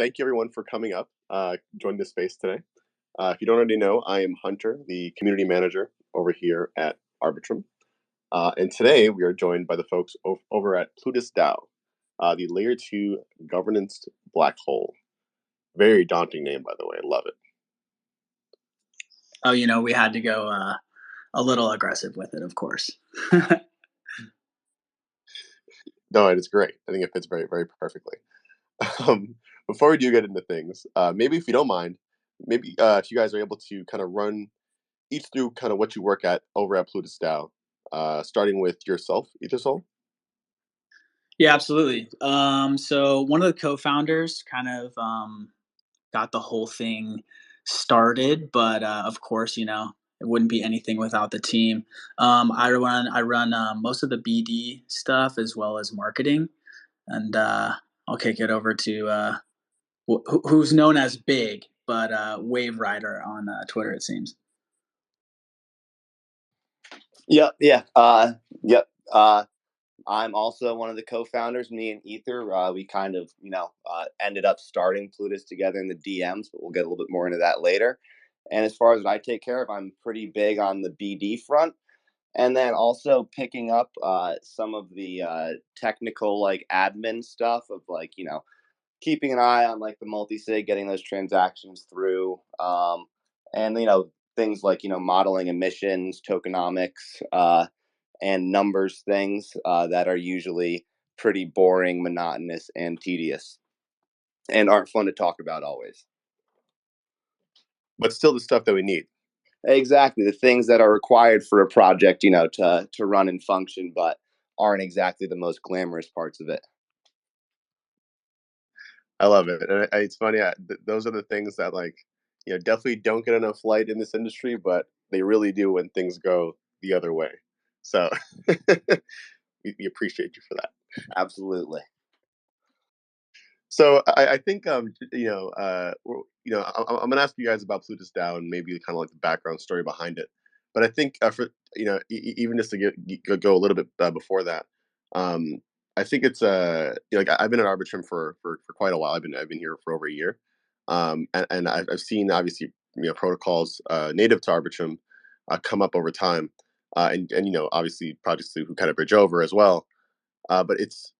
thank you everyone for coming up, joining this space today. If you don't already know, I am Hunter, the community manager over here at Arbitrum. And today we are joined by the folks over at PlutusDAO, the layer 2 governance black hole. Very daunting name, by the way. I love it. Oh, we had to go a little aggressive with it, of course. No, it's great. I think it fits very, very perfectly. Um, Before we do get into things, maybe if you don't mind, maybe if you guys are able to kind of run each through kind of what you work at over at PlutusDAO, starting with yourself, Ethersol. Yeah, absolutely. So one of the co-founders kind of got the whole thing started, but of course, it wouldn't be anything without the team. I run most of the BD stuff as well as marketing, and I'll kick it over to who's known as Big, but Wave Rider on Twitter, it seems. Yep. Yeah. Yep. I'm also one of the co-founders. Me and Ether, we kind of, ended up starting Plutus together in the DMs, but we'll get a little bit more into that later. And as far as what I take care of, I'm pretty big on the BD front, and then also picking up some of the technical admin stuff of keeping an eye on the multi-sig, getting those transactions through, and things like modeling emissions, tokenomics, and numbers things that are usually pretty boring, monotonous, and tedious, and aren't fun to talk about always. But still the stuff that we need. Exactly, the things that are required for a project, to run and function, but aren't exactly the most glamorous parts of it. I love it. And it's funny. Those are the things that definitely don't get enough light in this industry, but they really do when things go the other way. So we appreciate you for that. Absolutely. So I think I'm gonna ask you guys about PlutusDAO and maybe kind of like the background story behind it. But I think for even just to go a little bit before that, I think it's I've been at Arbitrum for quite a while. I've been here for over a year, and I've seen obviously protocols native to Arbitrum come up over time, and obviously projects who kind of bridge over as well. But it's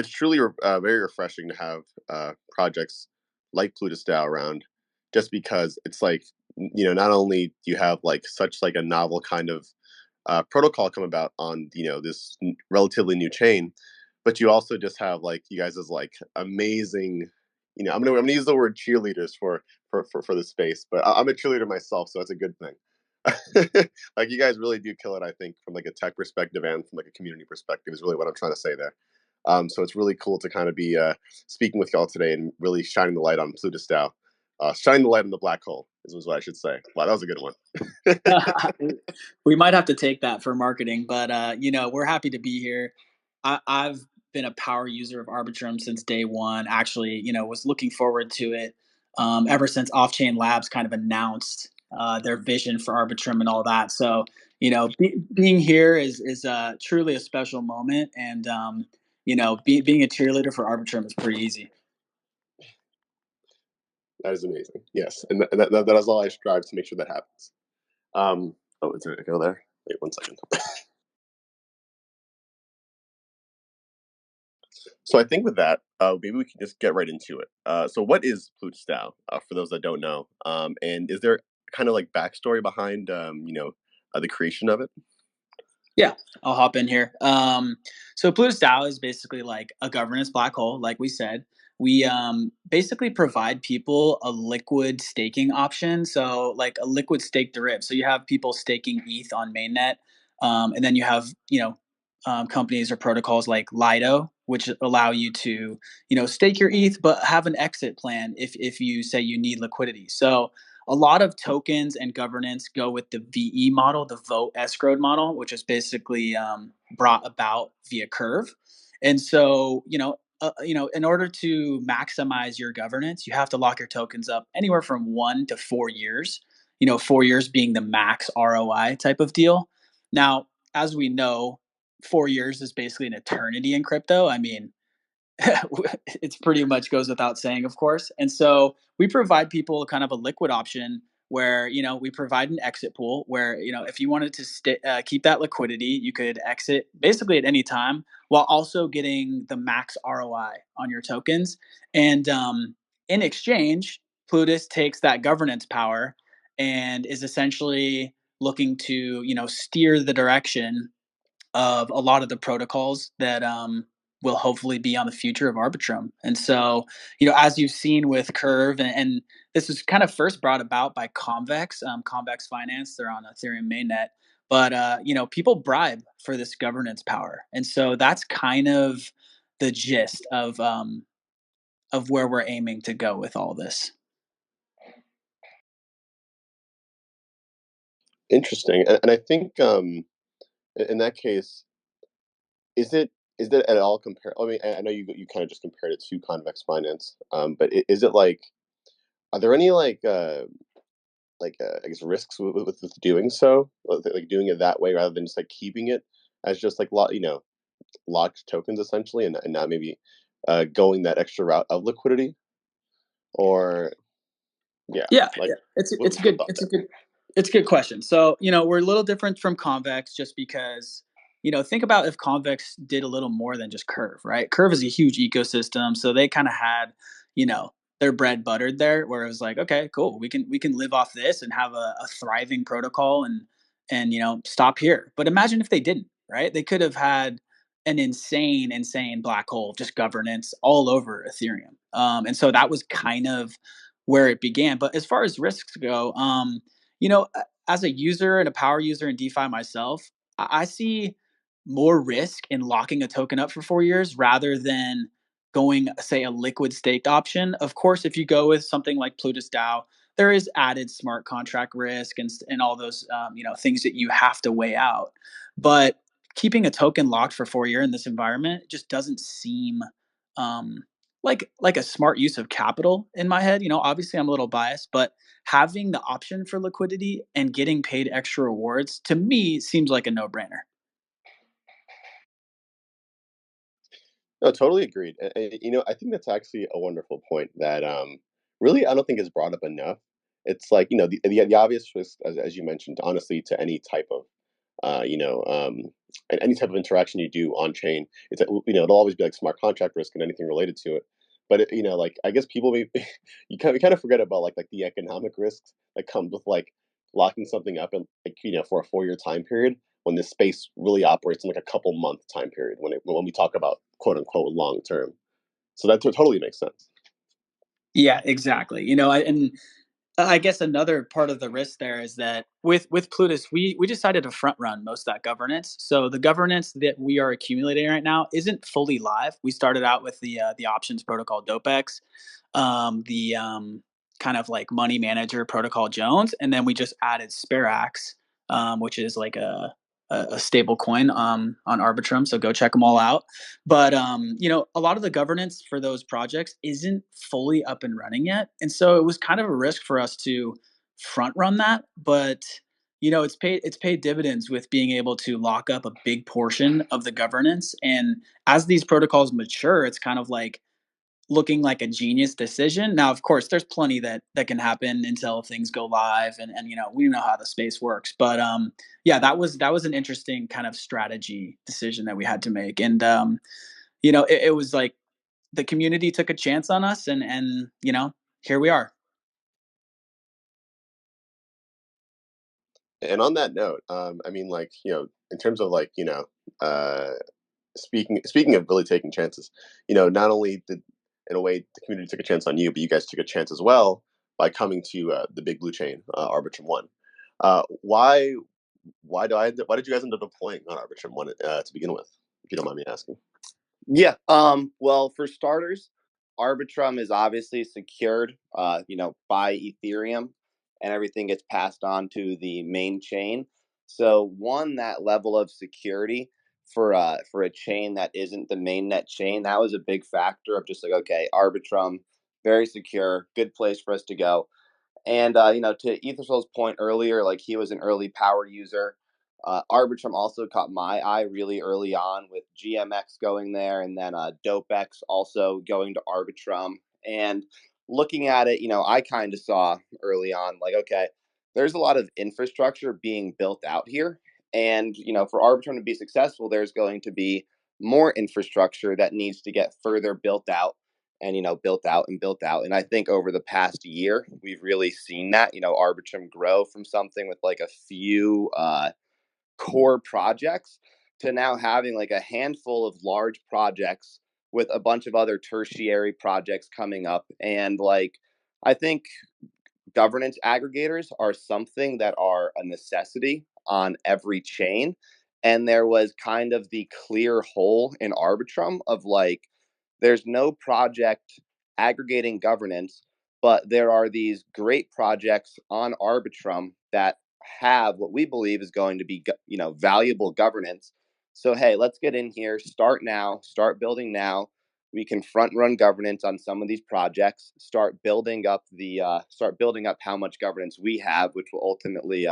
truly very refreshing to have projects like PlutusDAO around, just because it's not only do you have such a novel kind of protocol come about on this relatively new chain, but you also just have you guys as amazing. I'm gonna use the word cheerleaders for the space, but I'm a cheerleader myself, so it's a good thing. You guys really do kill it, I think, from a tech perspective and from a community perspective is really what I'm trying to say there. So it's really cool to kind of be speaking with y'all today and really shining the light on PlutusDAO. Shining the light on the black hole is what I should say. Wow, that was a good one. We might have to take that for marketing, but we're happy to be here. I've been a power user of Arbitrum since day one. Actually, was looking forward to it ever since Off Chain Labs kind of announced their vision for Arbitrum and all that. So, being here is truly a special moment, and being a cheerleader for Arbitrum is pretty easy. That is amazing. Yes, and that is all I strive to make sure that happens. Is there a go there? Wait 1 second. So I think with that, maybe we can just get right into it. So what is PlutusDAO, for those that don't know? And is there kind of backstory behind, the creation of it? Yeah, I'll hop in here. So PlutusDAO is basically like a governance black hole, like we said. We basically provide people a liquid staking option. So like a liquid stake deriv. So you have people staking ETH on mainnet, and then you have companies or protocols like Lido, which allow you to stake your ETH, but have an exit plan if you say you need liquidity. So a lot of tokens and governance go with the VE model, the vote escrowed model, which is basically brought about via Curve. And so, in order to maximize your governance, you have to lock your tokens up anywhere from 1 to 4 years. 4 years being the max ROI type of deal. Now, as we know, 4 years is basically an eternity in crypto. I mean, it's pretty much goes without saying, of course. And so we provide people kind of a liquid option where we provide an exit pool where if you wanted to keep that liquidity, you could exit basically at any time while also getting the max ROI on your tokens. And in exchange, Plutus takes that governance power and is essentially looking to steer the direction of a lot of the protocols that will hopefully be on the future of Arbitrum. And so, as you've seen with Curve, and this was kind of first brought about by Convex Finance. They're on Ethereum mainnet, but people bribe for this governance power, and so that's kind of the gist of where we're aiming to go with all this. Interesting, and I think in that case, is it is it at all compare? I mean, I know you kind of just compared it to convex finance, but is it like, are there any I guess risks with doing so, like doing it that way rather than just like keeping it as just like locked tokens essentially, and not maybe going that extra route of liquidity, or yeah, Yeah, like yeah. It's a what's your good thought it's a there? good it's a good question. So, we're a little different from Convex just because, think about if Convex did a little more than just Curve, right? Curve is a huge ecosystem, so they kind of had, you know, their bread buttered there, where it was like, okay, cool, we can live off this and have a thriving protocol and stop here. But imagine if they didn't, right? They could have had an insane black hole of just governance all over Ethereum. And so that was kind of where it began. But as far as risks go, as a user and a power user in DeFi myself, I see more risk in locking a token up for 4 years rather than going, say, a liquid staked option. Of course, if you go with something like PlutusDAO, there is added smart contract risk and all those things that you have to weigh out. But keeping a token locked for 4 years in this environment just doesn't seem um, like a smart use of capital in my head. Obviously I'm a little biased, but having the option for liquidity and getting paid extra rewards to me seems like a no-brainer. No, totally agreed. I think that's actually a wonderful point that really I don't think is brought up enough. It's like the obvious risk, as you mentioned, honestly, to any type of uh, you know um, any type of interaction you do on chain. It's it'll always be like smart contract risk and anything related to it. But like I guess people maybe we kind of forget about like the economic risks that comes with like locking something up and like for a 4 year time period when this space really operates in like a couple month time period when we talk about quote unquote long term. So that totally makes sense. Yeah, exactly. And I guess another part of the risk there is that with Plutus, we decided to front run most of that governance. So the governance that we are accumulating right now isn't fully live. We started out with the options protocol DopeX, the kind of like money manager protocol Jones, and then we just added Sparax, which is like a stable coin on Arbitrum. So go check them all out. But a lot of the governance for those projects isn't fully up and running yet, and so it was kind of a risk for us to front run that. But it's paid dividends with being able to lock up a big portion of the governance. And as these protocols mature, it's kind of like looking like a genius decision. Now, of course, there's plenty that can happen until things go live, and we know how the space works. But yeah, that was an interesting kind of strategy decision that we had to make, and it was like the community took a chance on us, and here we are. And on that note, I mean, like in terms of like uh, speaking of really taking chances, not only did in a way the community took a chance on you, but you guys took a chance as well by coming to the big blue chain, Arbitrum One. Why why did you guys end up deploying on Arbitrum One to begin with, if you don't mind me asking? Yeah. Well, for starters, Arbitrum is obviously secured, by Ethereum, and everything gets passed on to the main chain. So, one, that level of security for a chain that isn't the mainnet chain, that was a big factor of just like, okay, Arbitrum, very secure, good place for us to go. And to Ethersol's point earlier, like he was an early power user. Arbitrum also caught my eye really early on with GMX going there, and then DopeX also going to Arbitrum. And looking at it, I kind of saw early on, like, okay, there's a lot of infrastructure being built out here. And, for Arbitrum to be successful, there's going to be more infrastructure that needs to get further built out and, built out and built out. And I think over the past year, we've really seen that, Arbitrum grow from something with like a few core projects to now having like a handful of large projects with a bunch of other tertiary projects coming up. And like, I think governance aggregators are something that are a necessity on every chain. And there was kind of the clear hole in Arbitrum of like, there's no project aggregating governance, but there are these great projects on Arbitrum that have what we believe is going to be, valuable governance. So, hey, let's get in here, start now, start building now. We can front run governance on some of these projects, start building up how much governance we have, which will ultimately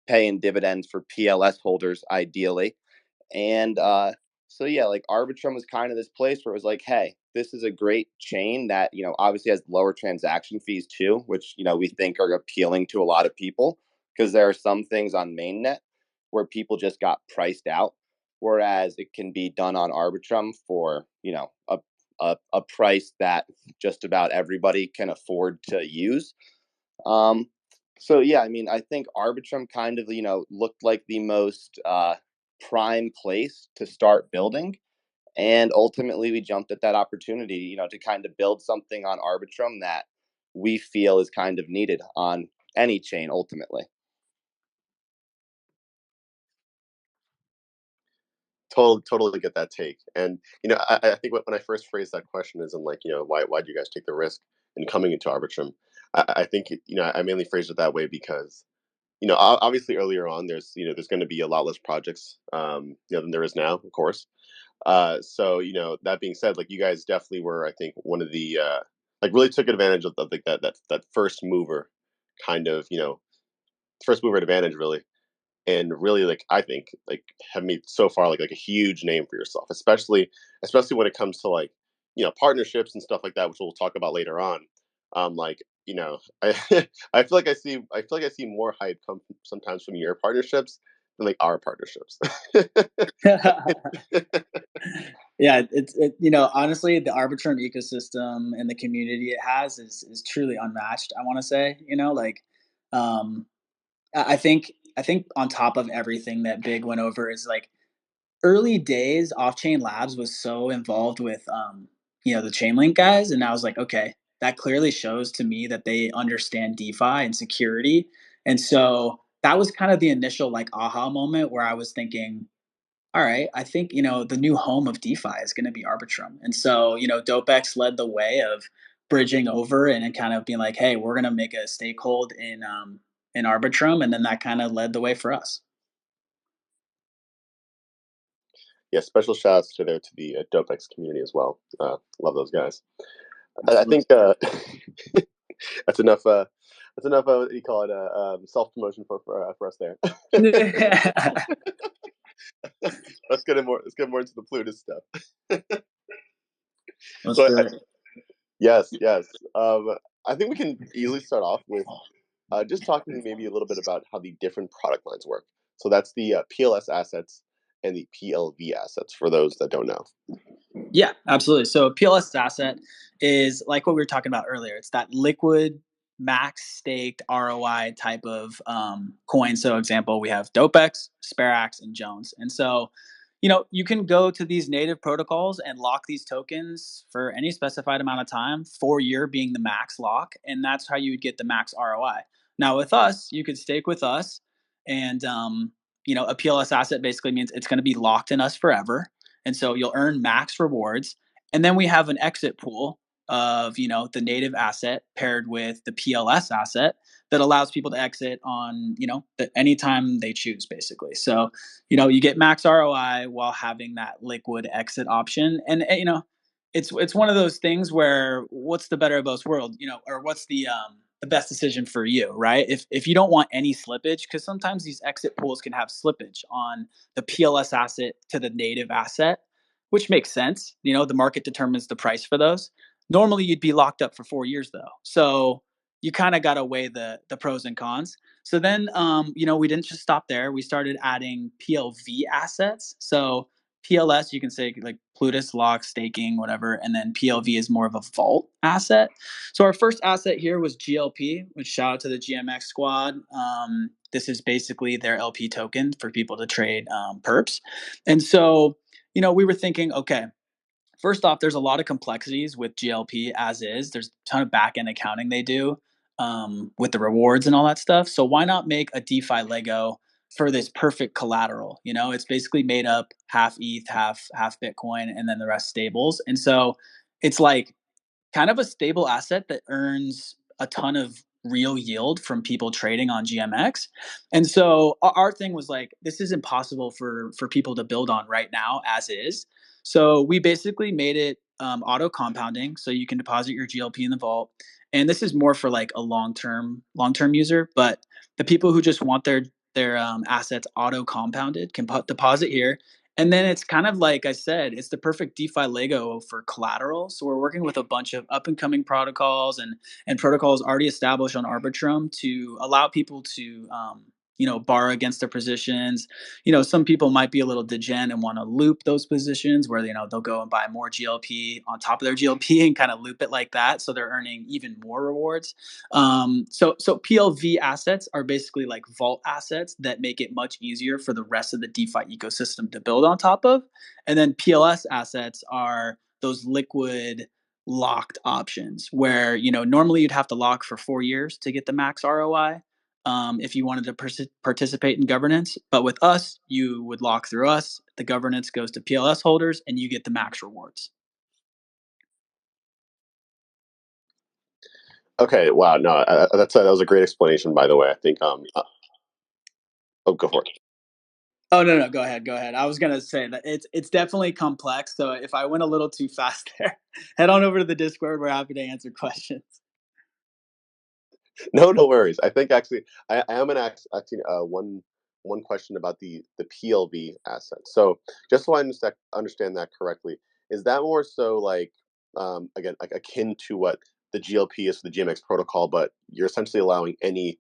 pay in dividends for PLS holders, ideally. And so yeah, like Arbitrum was kind of this place where it was like, hey, this is a great chain that, obviously has lower transaction fees too, which, we think are appealing to a lot of people because there are some things on mainnet where people just got priced out, whereas it can be done on Arbitrum for, a price that just about everybody can afford to use. So yeah, I mean, I think Arbitrum kind of, looked like the most prime place to start building. And ultimately, we jumped at that opportunity, to kind of build something on Arbitrum that we feel is kind of needed on any chain ultimately. Totally get that take. And I think when I first phrased that question is, I'm like, why do you guys take the risk in coming into Arbitrum? I think I mainly phrased it that way because obviously earlier on there's going to be a lot less projects than there is now, of course. So that being said, like you guys definitely were, I think, one of the like really took advantage of like that first mover kind of first mover advantage really, and really like I think like have made so far like a huge name for yourself, especially when it comes to like partnerships and stuff like that, which we'll talk about later on. Like I I feel like I see more hype come sometimes from your partnerships than like our partnerships. Yeah, honestly, the Arbitrum ecosystem and the community it has is truly unmatched. I want to say, like, um, I think on top of everything that Big went over is like early days, Off Chain Labs was so involved with the Chainlink guys, and I was like, okay, that clearly shows to me that they understand DeFi and security, and so that was kind of the initial like aha moment where I was thinking, all right, I think, the new home of DeFi is going to be Arbitrum. And so, DopeX led the way of bridging over and kind of being like, hey, we're going to make a stakehold in Arbitrum. And then that kind of led the way for us. Yeah, special shout outs to the DopeX community as well. Love those guys. I Absolutely. think that's enough. That's enough. What do you call it? Self promotion for us there. Let's get more. Let's get more into the Plutus stuff. Let's So do it. yes. I think we can easily start off with just talking maybe a little bit about how the different product lines work. So that's the PLS assets and the PLV assets for those that don't know. Yeah, absolutely. So PLS asset is like what we were talking about earlier. It's that liquid max staked ROI type of coin. So example, we have DopeX, SpareX, and Jones. And so, you can go to these native protocols and lock these tokens for any specified amount of time, 4-year being the max lock. And that's how you would get the max ROI. Now with us, you could stake with us and, a PLS asset basically means it's going to be locked in us forever, and so you'll earn max rewards. And then we have an exit pool of, the native asset paired with the PLS asset that allows people to exit on, anytime they choose, basically. So, you get max ROI while having that liquid exit option. And it's one of those things where what's the better of both worlds, or what's the the best decision for you, right? If you don't want any slippage, because sometimes these exit pools can have slippage on the PLS asset to the native asset, which makes sense. The market determines the price for those. Normally, you'd be locked up for 4 years though, so you kind of got to weigh the pros and cons. So then, we didn't just stop there. We started adding PLV assets. So PLS, you can say like Plutus, lock, staking, whatever, and then PLV is more of a vault asset. So our first asset here was GLP, which shout out to the GMX squad. This is basically their LP token for people to trade perps. And so, we were thinking, okay, first off, there's a lot of complexities with GLP as is. There's a ton of back end accounting they do with the rewards and all that stuff. So why not make a DeFi Lego for this perfect collateral? It's basically made up half ETH, half Bitcoin, and then the rest stables. And so it's like kind of a stable asset that earns a ton of real yield from people trading on GMX. And so our thing was like, this is impossible for people to build on right now as is. So we basically made it auto compounding, so you can deposit your GLP in the vault. And this is more for like a long term user, but the people who just want their assets auto compounded can deposit here. And then it's kind of like I said, it's the perfect DeFi Lego for collateral. So we're working with a bunch of up and coming protocols and protocols already established on Arbitrum to allow people to borrow against their positions. Some people might be a little degen and want to loop those positions where they'll go and buy more GLP on top of their GLP and kind of loop it like that, so they're earning even more rewards. So PLV assets are basically like vault assets that make it much easier for the rest of the DeFi ecosystem to build on top of. And then PLS assets are those liquid locked options where normally you'd have to lock for 4 years to get the max ROI if you wanted to participate in governance. But with us, you would lock through us. The governance goes to PLS holders, and you get the max rewards. Okay, wow, no, that was a great explanation, by the way. I think oh, go for it. Oh no, go ahead. I was gonna say that it's definitely complex. So if I went a little too fast there, head on over to the Discord. We're happy to answer questions. No, no worries. I think actually I am gonna ask actually one question about the PLV asset. So just so I understand that correctly, is that more so like again like akin to what the GLP is for the GMX protocol, but you're essentially allowing any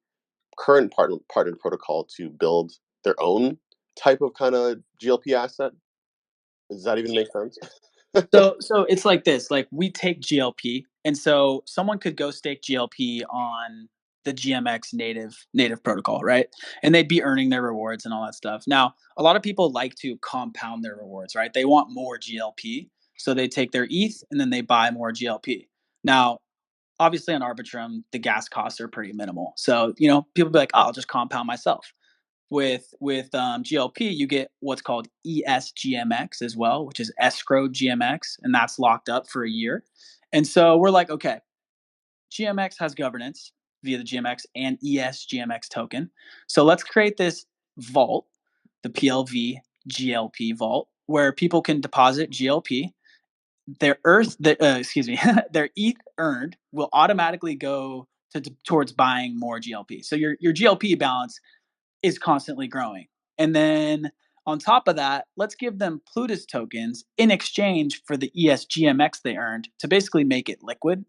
current partnered protocol to build their own type of kind of GLP asset? Does that even make sense? So it's like this. Like we take GLP, and so someone could go stake GLP on the GMX native protocol, right? And they'd be earning their rewards and all that stuff. Now, a lot of people like to compound their rewards, right? They want more GLP, so they take their ETH and then they buy more GLP. Now, obviously on Arbitrum, the gas costs are pretty minimal. So, people be like, oh, I'll just compound myself. With GLP, you get what's called ESGMX as well, which is escrow GMX, and that's locked up for a year. And so we're like, okay, GMX has governance via the GMX and ESGMX token. So let's create this vault, the PLV GLP vault, where people can deposit GLP. Their ETH earned will automatically go towards buying more GLP. So your GLP balance is constantly growing. And then on top of that, let's give them Plutus tokens in exchange for the ESGMX they earned to basically make it liquid.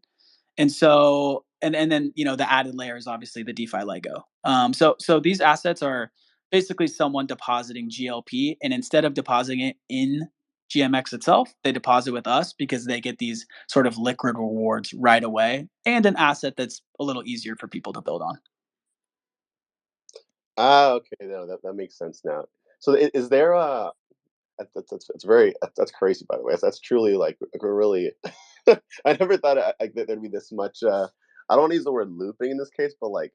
And so, and then the added layer is obviously the DeFi Lego. So these assets are basically someone depositing GLP, and instead of depositing it in GMX itself, they deposit with us because they get these sort of liquid rewards right away and an asset that's a little easier for people to build on. Ah, okay, no, that makes sense now. So is there a that's very that's crazy, by the way. That's truly like a really I never thought like that there'd be this much I don't want to use the word looping in this case, but like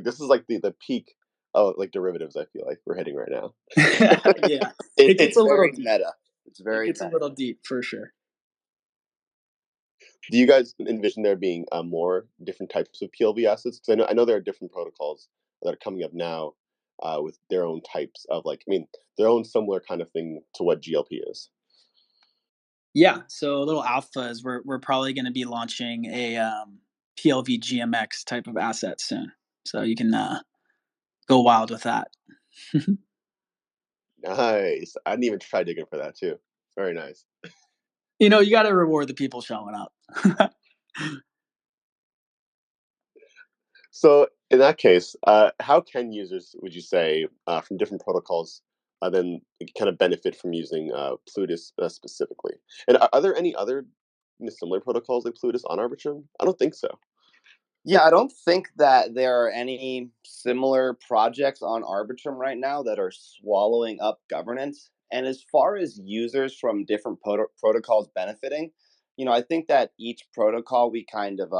this is like the peak of like derivatives. I feel like we're hitting right now. Yeah, it gets It's a little very deep. meta. It's It very gets a meta. little deep for sure. Do you guys envision there being more different types of PLV assets? Because I know there are different protocols that are coming up now with their own types of like I mean their own similar kind of thing to what GLP is. Yeah, so a little alpha is we're probably going to be launching PLV GMX type of asset soon. So you can go wild with that. Nice. I didn't even try digging for that too. Very nice. You got to reward the people showing up. So in that case, how can users, would you say, from different protocols, then kind of benefit from using Plutus specifically? And are there any other similar protocols like Plutus on Arbitrum? I don't think so. Yeah, I don't think that there are any similar projects on Arbitrum right now that are swallowing up governance. And as far as users from different protocols benefiting, I think that each protocol we kind of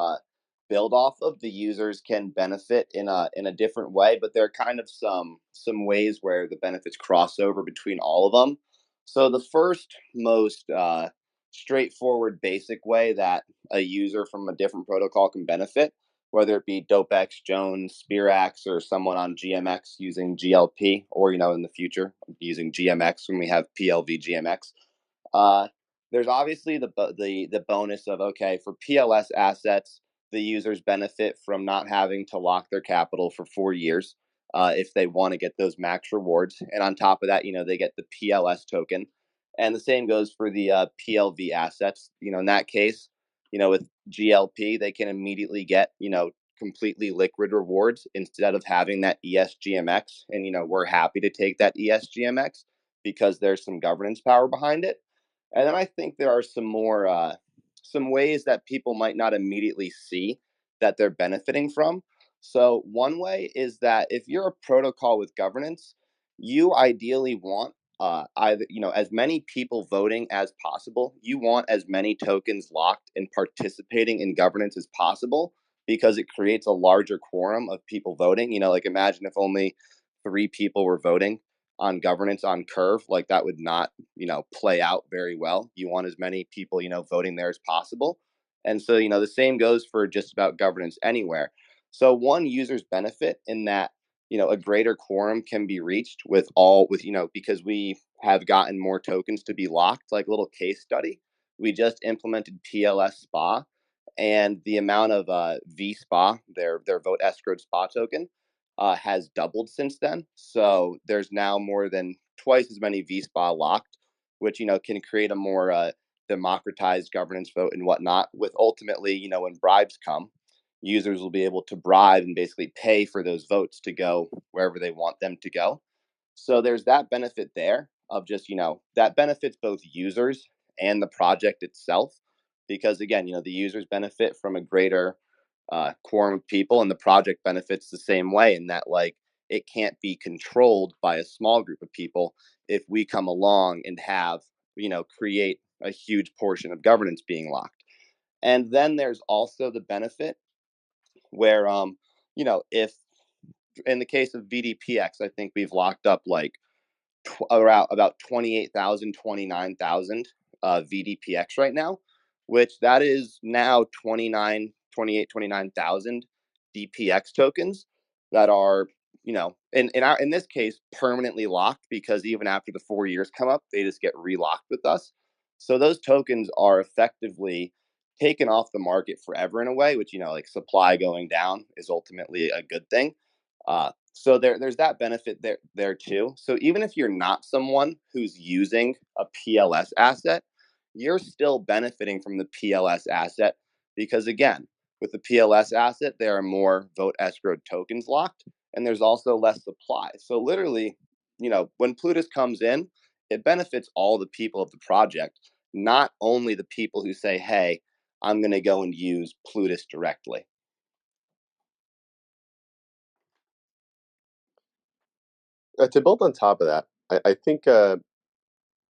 build off of, the users can benefit in a different way. But there are kind of some ways where the benefits cross over between all of them. So the first most straightforward, basic way that a user from a different protocol can benefit, whether it be DopeX, Jones, Spirax, or someone on GMX using GLP, or in the future using GMX when we have PLV GMX. Uh, there's obviously the bonus of, okay, for PLS assets, the users benefit from not having to lock their capital for 4 years if they want to get those max rewards, and on top of that, they get the PLS token, and the same goes for the PLV assets. In that case, with GLP, they can immediately get completely liquid rewards instead of having that ESGMX, and we're happy to take that ESGMX because there's some governance power behind it. And then I think there are some ways that people might not immediately see that they're benefiting from. So one way is that if you're a protocol with governance, you ideally want either as many people voting as possible. You want as many tokens locked and participating in governance as possible because it creates a larger quorum of people voting. Like imagine if only 3 people were voting on governance on Curve, like that would not play out very well. You want as many people voting there as possible, and so the same goes for just about governance anywhere. So one, users benefit in that a greater quorum can be reached with because we have gotten more tokens to be locked. Like a little case study, we just implemented PLS SPA, and the amount of V SPA, their vote escrowed SPA token, has doubled since then. So there's now more than twice as many V SPA locked, which can create a more democratized governance vote and whatnot. With ultimately, when bribes come, users will be able to bribe and basically pay for those votes to go wherever they want them to go. So there's that benefit there of just that benefits both users and the project itself, because again, the users benefit from a greater quorum of people, and the project benefits the same way in that, like, it can't be controlled by a small group of people if we come along and have create a huge portion of governance being locked. And then there's also the benefit where if in the case of VDPX, I think we've locked up like around about 28,000, 29,000 VDPX right now, which that is now 29,000 DPX tokens that are, in this case, permanently locked, because even after the 4 years come up, they just get relocked with us. So those tokens are effectively taken off the market forever in a way, which, like supply going down is ultimately a good thing. So there's that benefit there too. So even if you're not someone who's using a PLS asset, you're still benefiting from the PLS asset, because again, with the PLS asset, there are more vote escrowed tokens locked, and there's also less supply. So literally, when Plutus comes in, it benefits all the people of the project, not only the people who say, "Hey, I'm going to go and use Plutus directly." To build on top of that, I think I'm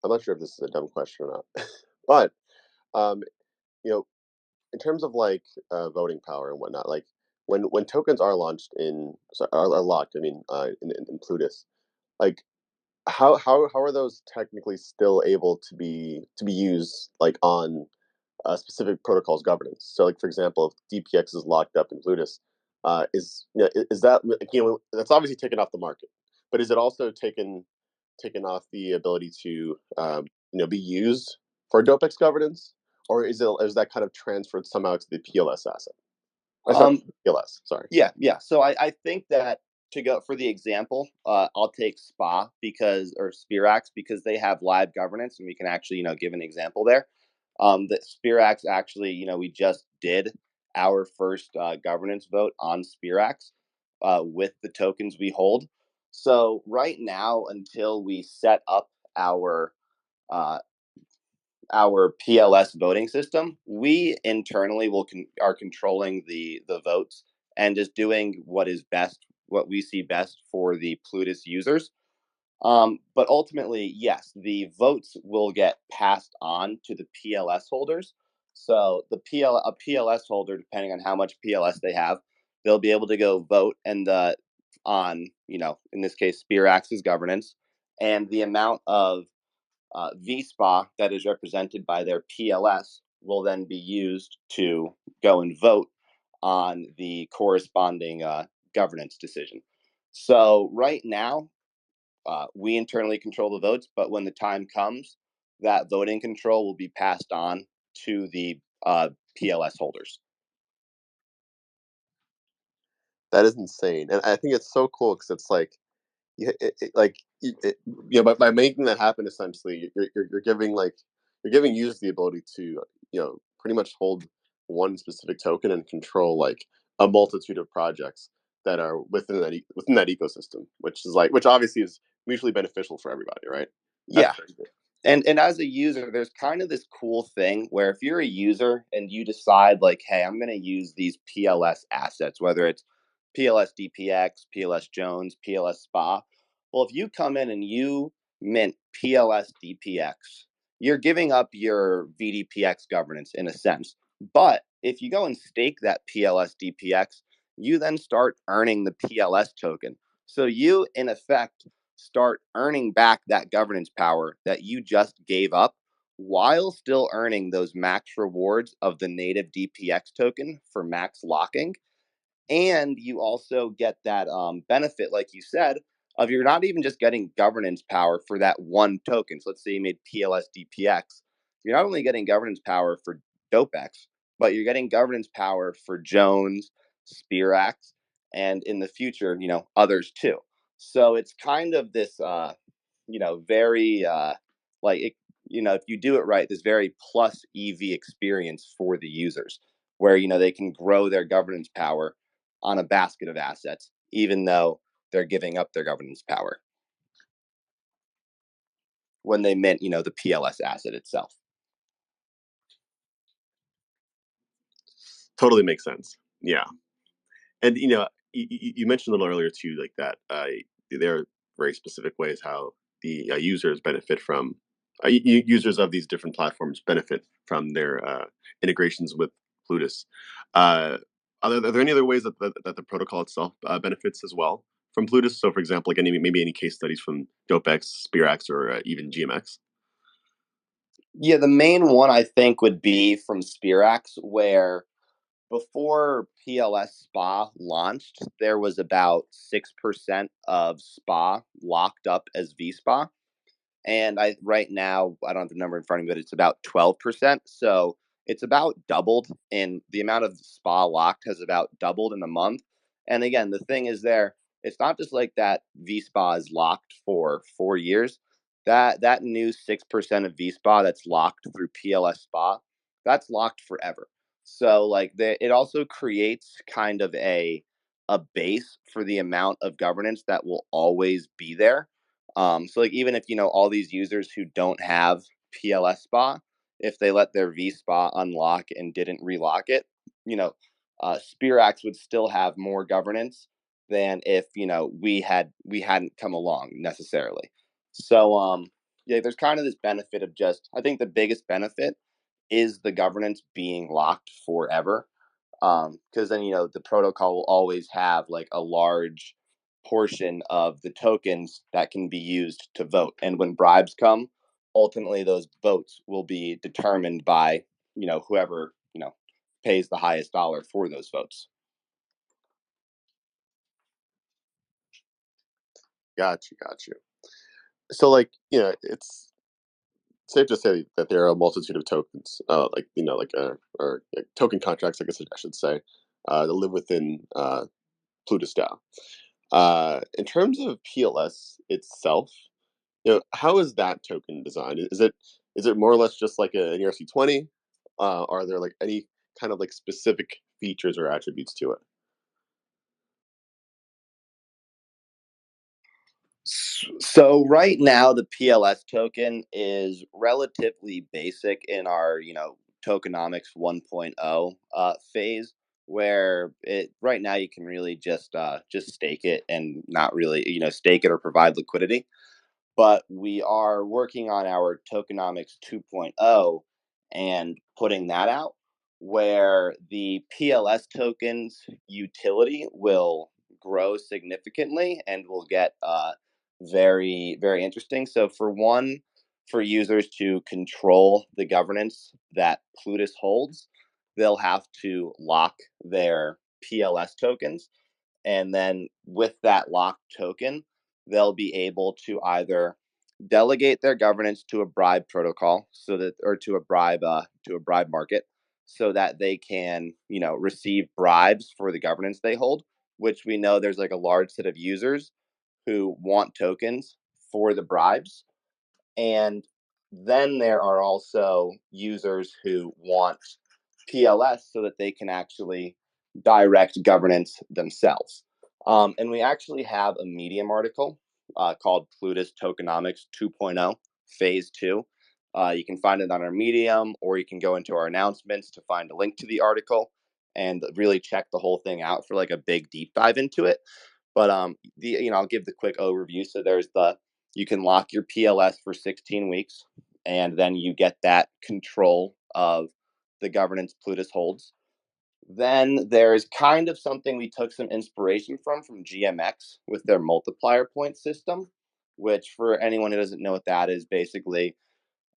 not sure if this is a dumb question or not, but um, you know, in terms of like voting power and whatnot, like when tokens are launched are locked, I mean, in Plutus, like how are those technically still able to be used like on specific protocols governance? So, like for example, if DPX is locked up in Plutus, is that that's obviously taken off the market, but is it also taken off the ability to be used for DopeX governance, or is that kind of transferred somehow to the PLS asset? Sorry, PLS. Sorry. Yeah. So I think that to go for the example, I'll take Spirax because they have live governance, and we can actually, give an example there. That Spirax actually, we just did our first governance vote on Spirax with the tokens we hold. So right now, until we set up uh, our PLS voting system, we internally are controlling the votes and just doing what is best, what we see best for the Plutus users. But ultimately, yes, the votes will get passed on to the PLS holders. So a PLS holder, depending on how much PLS they have, they'll be able to go vote and on, in this case, Spirax's governance, and the amount of VSPA that is represented by their PLS will then be used to go and vote on the corresponding governance decision. So right now, we internally control the votes, but when the time comes, that voting control will be passed on to the PLS holders. That is insane, and I think it's so cool because it's like, by making that happen, essentially, you're giving you're giving users the ability to pretty much hold one specific token and control like a multitude of projects that are within that ecosystem, which obviously is mutually beneficial for everybody, right? That's Yeah. very cool. And as a user, there's kind of this cool thing where if you're a user and you decide like, hey, I'm going to use these PLS assets, whether it's PLS DPX, PLS Jones, PLS SPA. Well, if you come in and you mint PLS DPX, you're giving up your VDPX governance in a sense. But if you go and stake that PLS DPX, you then start earning the PLS token. So you, in effect, start earning back that governance power that you just gave up while still earning those max rewards of the native DPX token for max locking. And you also get that benefit, like you said, of you're not even just getting governance power for that one token. So let's say you made PLS DPX. You're not only getting governance power for DopeX, but you're getting governance power for Jones, Spirax, and in the future, others too. So it's kind of this, very like it, if you do it right, this very plus EV experience for the users, where they can grow their governance power on a basket of assets, even though they're giving up their governance power when they mint, the PLS asset itself. Totally makes sense. Yeah. And you mentioned a little earlier too, like that there are very specific ways how the users benefit from users of these different platforms benefit from their integrations with Plutus. Are there any other ways that the protocol itself benefits as well from Plutus? So, for example, like maybe any case studies from DopeX, Spirax, or even GMX. Yeah, the main one I think would be from Spirax, where before PLS SPA launched, there was about 6% of SPA locked up as VSPA. And right now I don't have the number in front of me, but it's about 12%. So it's about doubled in the amount of SPA locked has about doubled in a month. And again, the thing is it's not just like that VSPA is locked for 4 years. That new 6% of VSPA that's locked through PLS SPA, that's locked forever. So like it also creates kind of a base for the amount of governance that will always be there. So like even if all these users who don't have PLS SPA, if they let their V SPA unlock and didn't relock it, you know, Spirax would still have more governance than if we hadn't come along necessarily. So yeah, there's kind of this benefit of just I think the biggest benefit is the governance being locked forever. Because then the protocol will always have like a large portion of the tokens that can be used to vote. And when bribes come, ultimately those votes will be determined by whoever pays the highest dollar for those votes. Got you. So, like, it's safe to say that there are a multitude of tokens, or like token contracts, I guess I should say, that live within PlutusDAO. In terms of PLS itself, how is that token designed? Is it more or less just like an ERC20? Are there like any kind of like specific features or attributes to it? So right now, the PLS token is relatively basic in our, tokenomics 1.0 phase, where it right now you can really just stake it and not really, stake it or provide liquidity. But we are working on our tokenomics 2.0 and putting that out, where the PLS tokens utility will grow significantly and will get very, very interesting. So for users to control the governance that Plutus holds, they'll have to lock their PLS tokens, and then with that locked token, they'll be able to either delegate their governance to a bribe protocol, so that, or to a bribe market, so that they can, receive bribes for the governance they hold, which we know there's like a large set of users who want tokens for the bribes. And then there are also users who want PLS so that they can actually direct governance themselves. And we actually have a Medium article called Plutus Tokenomics 2.0 Phase 2. You can find it on our Medium, or you can go into our announcements to find a link to the article and really check the whole thing out for like a big deep dive into it. But I'll give the quick overview. So you can lock your PLS for 16 weeks, and then you get that control of the governance Plutus holds. Then there's kind of something we took some inspiration from GMX with their multiplier point system, which, for anyone who doesn't know what that is, basically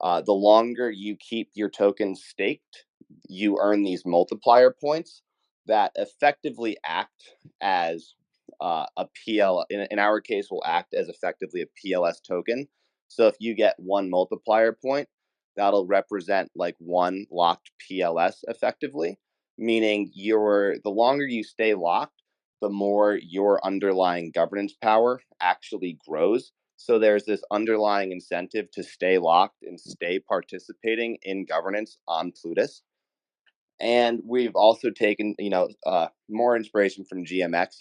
the longer you keep your tokens staked, you earn these multiplier points that effectively act as a PL. In our case, will act as effectively a PLS token. So if you get one multiplier point, that'll represent like one locked PLS effectively, meaning the longer you stay locked, the more your underlying governance power actually grows. So there's this underlying incentive to stay locked and stay participating in governance on Plutus. And we've also taken, more inspiration from GMX.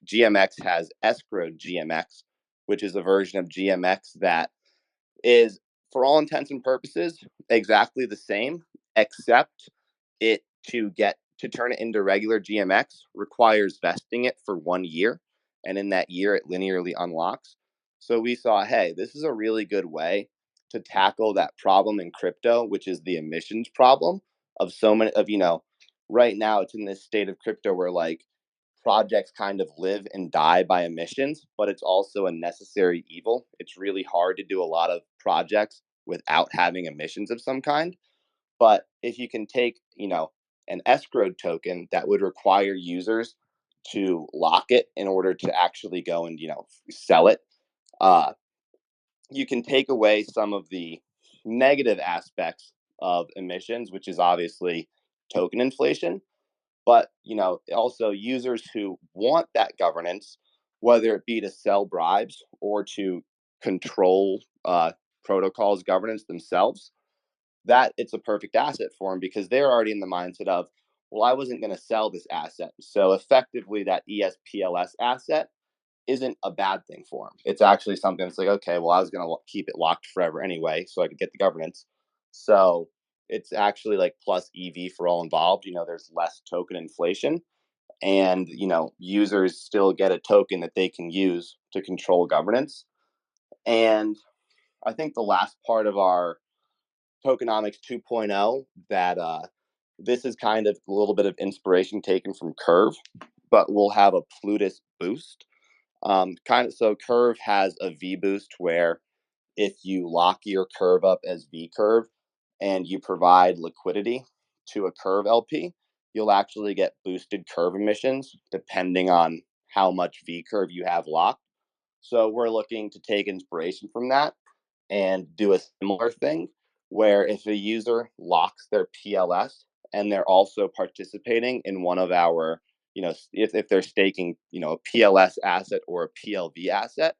GMX has escrowed GMX, which is a version of GMX that is, for all intents and purposes, exactly the same, except it to turn it into regular GMX requires vesting it for 1 year, and in that year it linearly unlocks. So we saw, hey, this is a really good way to tackle that problem in crypto, which is the emissions problem of so many of right now it's in this state of crypto where like projects kind of live and die by emissions, but it's also a necessary evil. It's really hard to do a lot of projects without having emissions of some kind. But if you can take, an escrowed token that would require users to lock it in order to actually go and, sell it, uh, you can take away some of the negative aspects of emissions, which is obviously token inflation. But also users who want that governance, whether it be to sell bribes or to control protocols governance themselves, that it's a perfect asset for them, because they're already in the mindset of, well, I wasn't going to sell this asset, so effectively that ESPLS asset isn't a bad thing for them. It's actually something that's like, okay, well, I was going to keep it locked forever anyway so I could get the governance. So it's actually like plus EV for all involved. There's less token inflation, and users still get a token that they can use to control governance. And I think the last part of our tokenomics 2.0, that this is kind of a little bit of inspiration taken from Curve, but we'll have a Plutus boost. So Curve has a V boost where if you lock your Curve up as V Curve and you provide liquidity to a Curve LP, you'll actually get boosted Curve emissions depending on how much V Curve you have locked. So we're looking to take inspiration from that and do a similar thing, where if a user locks their PLS and they're also participating in one of our, if they're staking, a PLS asset or a PLV asset,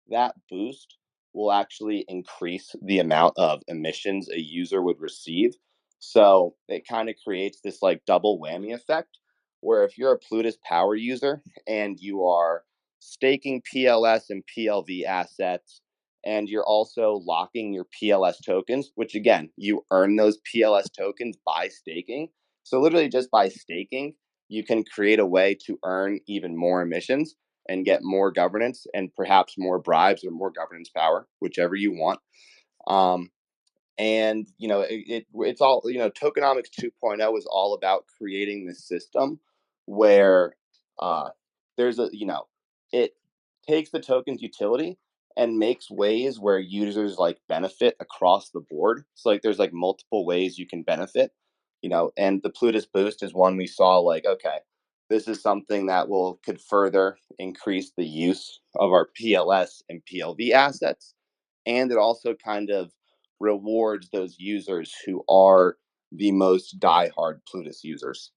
that boost will actually increase the amount of emissions a user would receive. So it kind of creates this like double whammy effect where if you're a Plutus power user and you are staking PLS and PLV assets, and you're also locking your PLS tokens, which again, you earn those PLS tokens by staking. So literally just by staking, you can create a way to earn even more emissions and get more governance and perhaps more bribes or more governance power, whichever you want. Um, and it's all, tokenomics 2.0 is all about creating this system where there's it takes the token's utility and makes ways where users like benefit across the board. So like there's like multiple ways you can benefit, and the Plutus boost is one we saw like, okay, this is something that could further increase the use of our PLS and PLV assets, and it also kind of rewards those users who are the most diehard Plutus users.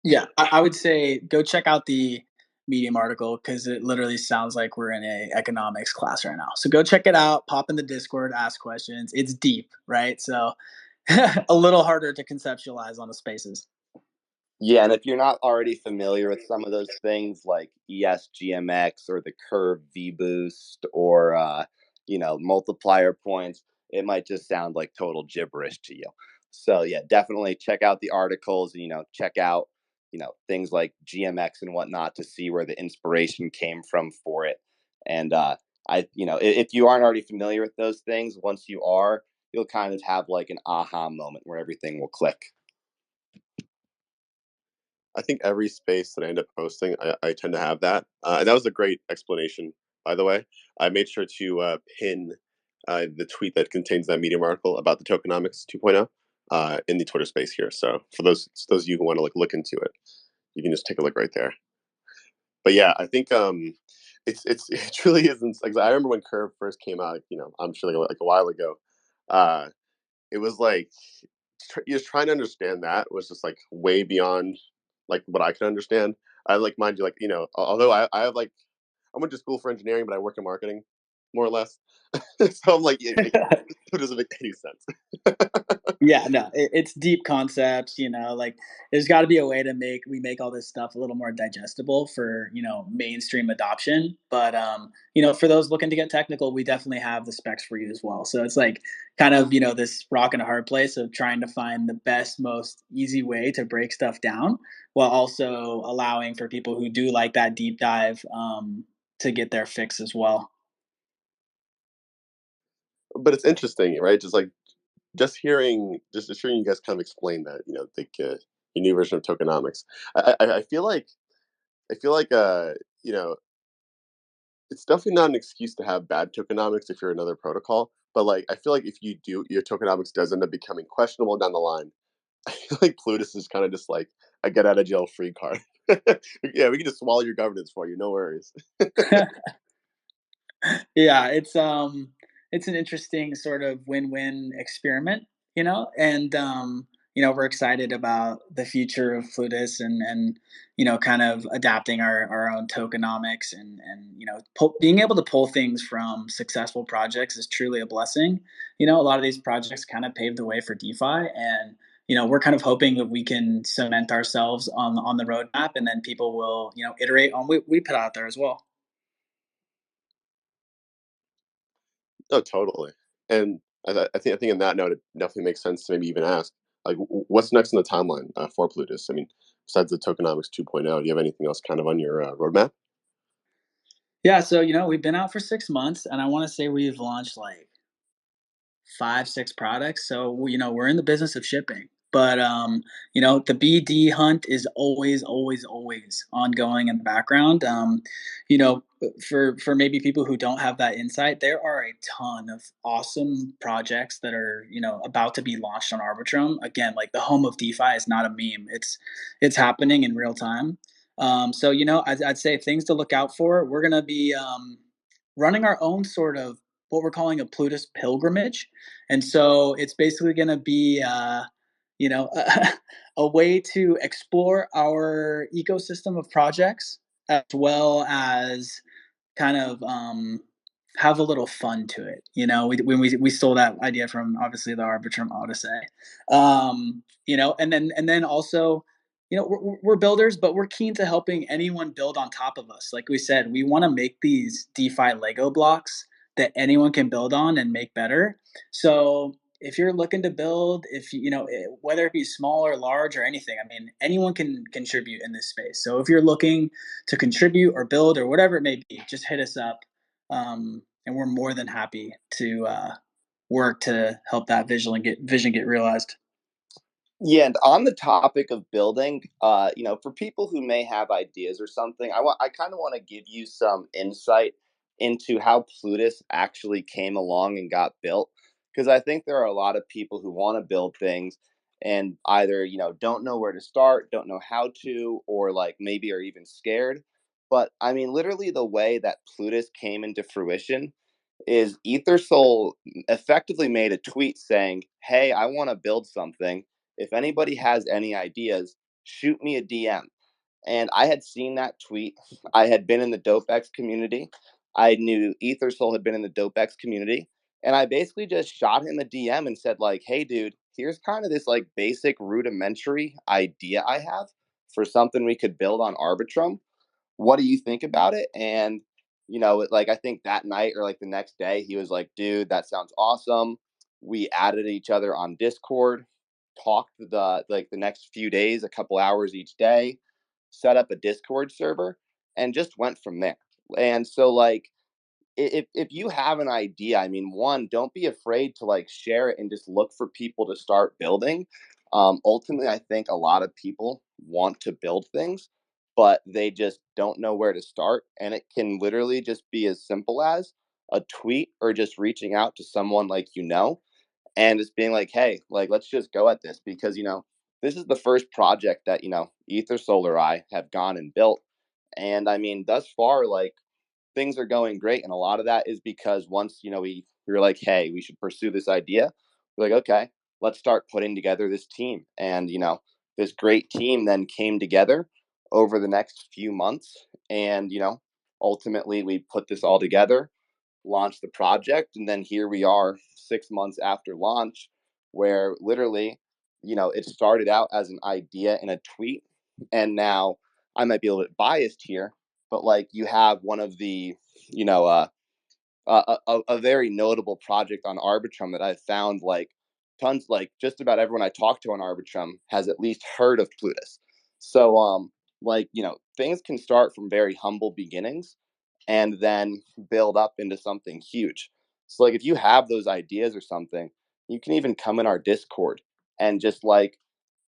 Yeah, I would say go check out the Medium article because it literally sounds like we're in a economics class right now. So go check it out. Pop in the Discord, ask questions. It's deep, right? So a little harder to conceptualize on the spaces. Yeah, and if you're not already familiar with some of those things like ESGMX or the Curve V Boost or multiplier points, it might just sound like total gibberish to you. So yeah, definitely check out the articles. Check out things like GMX and whatnot to see where the inspiration came from for it. And if you aren't already familiar with those things, once you are, you'll kind of have like an aha moment where everything will click. I think every space that I end up posting, I tend to have that. And that was a great explanation, by the way. I made sure to pin the tweet that contains that Medium article about the tokenomics 2.0 in the Twitter space here. So for those of you who want to look into it, you can just take a look right there. But yeah, I think it truly isn't like I remember when Curve first came out. I'm sure like a while ago. Uh, it was like just trying to understand that was just like way beyond like what I could understand. I like mind you, like although I have like I went to school for engineering, but I work in marketing, more or less. So I'm like, it doesn't make any sense. Yeah, no, it's deep concepts, like there's got to be a way to make all this stuff a little more digestible for, mainstream adoption. But, for those looking to get technical, we definitely have the specs for you as well. So it's like kind of, this rock and a hard place of trying to find the best, most easy way to break stuff down while also allowing for people who do like that deep dive to get their fix as well. But it's interesting, right? Just hearing you guys kind of explain that, the your new version of tokenomics. I feel like you know it's definitely not an excuse to have bad tokenomics if you're another protocol. But like I feel like if you do your tokenomics does end up becoming questionable down the line, I feel like Plutus is kind of just like a get out of jail free card. Yeah, we can just swallow your governance for you, no worries. Yeah, it's an interesting sort of win-win experiment, and we're excited about the future of Plutus and kind of adapting our own tokenomics and being able to pull things from successful projects is truly a blessing. A lot of these projects kind of paved the way for DeFi, and we're kind of hoping that we can cement ourselves on the roadmap, and then people will iterate on what we put out there as well. Oh, totally. And I think on that note, it definitely makes sense to maybe even ask, like, what's next in the timeline for Plutus? I mean, besides the tokenomics 2.0, do you have anything else kind of on your roadmap? Yeah, so we've been out for 6 months, and I want to say we've launched like 5, 6 products. So we're in the business of shipping. But the BD hunt is always, always, always ongoing in the background. You know, for maybe people who don't have that insight, there are a ton of awesome projects that are about to be launched on Arbitrum. Again, like the home of DeFi is not a meme; it's happening in real time. So I'd say things to look out for. We're gonna be running our own sort of what we're calling a Plutus pilgrimage, and so it's basically going to be a way to explore our ecosystem of projects as well as kind of have a little fun to it. We stole that idea from obviously the Arbitrum Odyssey. And then also, we're builders, but we're keen to helping anyone build on top of us. Like we said, we want to make these DeFi Lego blocks that anyone can build on and make better. So if you're looking to build, if whether it be small or large or anything, I mean, anyone can contribute in this space. So if you're looking to contribute or build or whatever it may be, just hit us up, and we're more than happy to work to help that vision get realized. Yeah, and on the topic of building, for people who may have ideas or something, I kind of want to give you some insight into how Plutus actually came along and got built, because I think there are a lot of people who want to build things and either don't know where to start, don't know how to, or like maybe are even scared. But I mean, literally, the way that Plutus came into fruition is EtherSoul effectively made a tweet saying, "Hey, I want to build something. If anybody has any ideas, shoot me a DM." And I had seen that tweet. I had been in the DopeX community. I knew EtherSoul had been in the DopeX community. And I basically just shot him a DM and said, like, "Hey, dude, here's kind of this like basic rudimentary idea I have for something we could build on Arbitrum. What do you think about it?" And like I think that night or like the next day, he was like, "Dude, that sounds awesome." We added each other on Discord, talked the next few days, a couple hours each day, set up a Discord server, and just went from there. And so like if you have an idea, I mean, one, don't be afraid to like share it and just look for people to start building. Ultimately, I think a lot of people want to build things, but they just don't know where to start. And it can literally just be as simple as a tweet or just reaching out to someone like and just being like, "Hey, like let's just go at this," because this is the first project that Ether Solar I have gone and built, and I mean, thus far, like things are going great, and a lot of that is because once we were like, "Hey, we should pursue this idea," we're like, "Okay, let's start putting together this team," and this great team then came together over the next few months, and ultimately we put this all together, launched the project, and then here we are 6 months after launch, where literally it started out as an idea in a tweet, and now I might be a little bit biased here, but like you have one of the you know a very notable project on Arbitrum that I've found, like tons, like just about everyone I talk to on Arbitrum has at least heard of Plutus. So like things can start from very humble beginnings and then build up into something huge. So like if you have those ideas or something, you can even come in our Discord and just like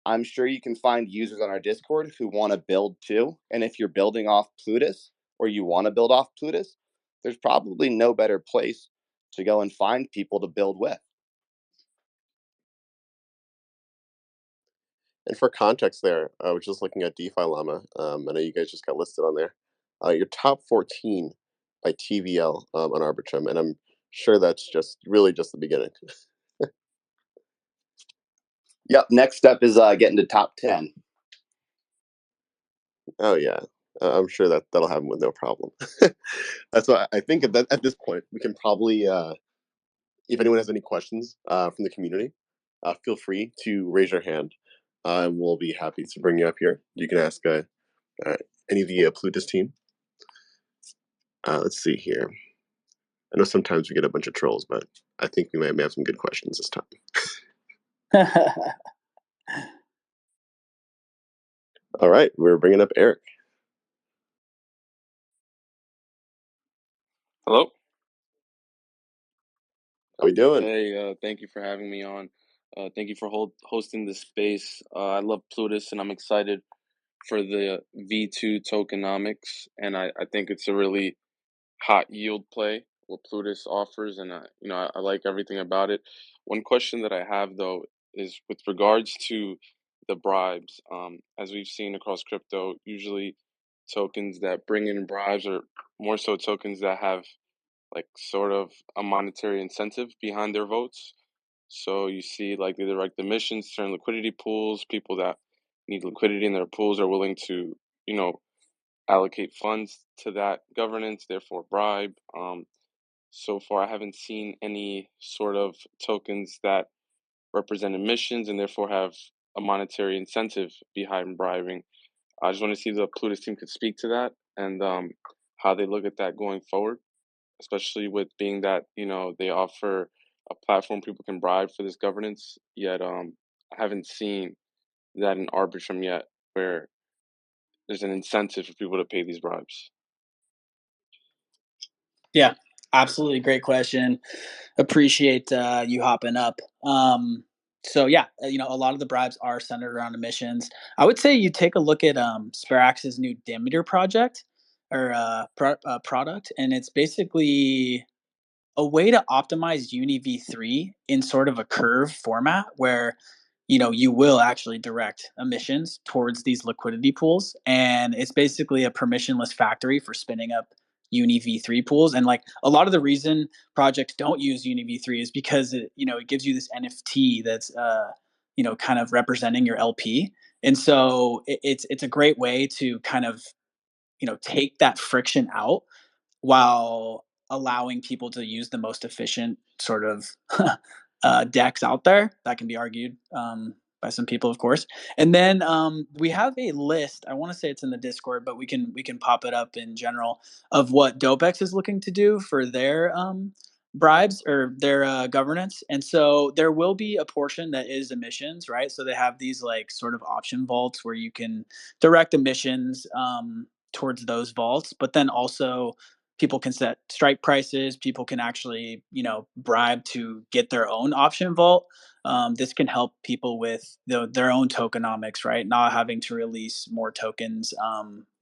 I'm sure you can find users on our Discord who want to build too. And if you're building off Plutus or you want to build off Plutus, there's probably no better place to go and find people to build with. And for context, there, I was just looking at DeFi Llama. I know you guys just got listed on there. You're top 14 by TVL on Arbitrum, and I'm sure that's just really just the beginning. Yep. Next step is getting to top 10. Oh yeah, I'm sure that'll happen with no problem. That's why I think at this point we can probably, if anyone has any questions from the community, feel free to raise your hand, and we'll be happy to bring you up here. You can ask uh, any of the Plutus team. Let's see here. I know sometimes we get a bunch of trolls, but I think we may have some good questions this time. All right, we're bringing up Eric. Hello. How we doing? Hey, thank you for having me on. Thank you for hosting this space. I love Plutus, and I'm excited for the V2 tokenomics, and I think it's a really hot yield play what Plutus offers, and I like everything about it. One question that I have though is with regards to the bribes. As we've seen across crypto, usually tokens that bring in bribes are more so tokens that have like sort of a monetary incentive behind their votes. So you see like the direct emissions turn liquidity pools. People that need liquidity in their pools are willing to, you know, allocate funds to that governance, therefore bribe. So far, I haven't seen any sort of tokens that represent emissions and therefore have a monetary incentive behind bribing. I just want to see if the Plutus team could speak to that and how they look at that going forward, especially with being that, you know, they offer a platform people can bribe for this governance. Yet, I haven't seen that in Arbitrum yet, where there's an incentive for people to pay these bribes. Yeah, absolutely. Great question. Appreciate you hopping up. So yeah, a lot of the bribes are centered around emissions. I would say you take a look at Sparax's new Demeter project or product, and it's basically a way to optimize Uni v3 in sort of a curve format where you will actually direct emissions towards these liquidity pools, and it's basically a permissionless factory for spinning up Uni v3 pools. And like a lot of the reason projects don't use Uni v3 is because it gives you this NFT that's kind of representing your LP. And so it's a great way to kind of take that friction out while allowing people to use the most efficient sort of decks out there. That can be argued by some people, of course. And then we have a list. I want to say it's in the Discord, but we can pop it up in general of what DopeX is looking to do for their bribes or their governance. And so there will be a portion that is emissions, right? So they have these like sort of option vaults where you can direct emissions towards those vaults, but then also people can set strike prices. People can actually bribe to get their own option vault. This can help people with their own tokenomics, right? Not having to release more tokens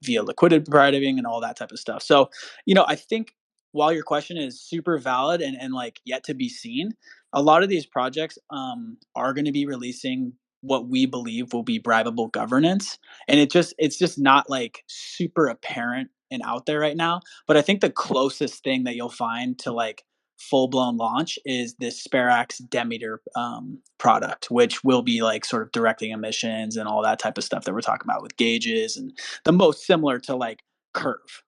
via liquidity bribing and all that type of stuff. So I think while your question is super valid and like yet to be seen, a lot of these projects are going to be releasing what we believe will be bribable governance, and it's just not like super apparent and out there right now. But I think the closest thing that you'll find to like full blown launch is this Sparax Demeter product, which will be like sort of directing emissions and all that type of stuff that we're talking about with gauges, and the most similar to like Curve.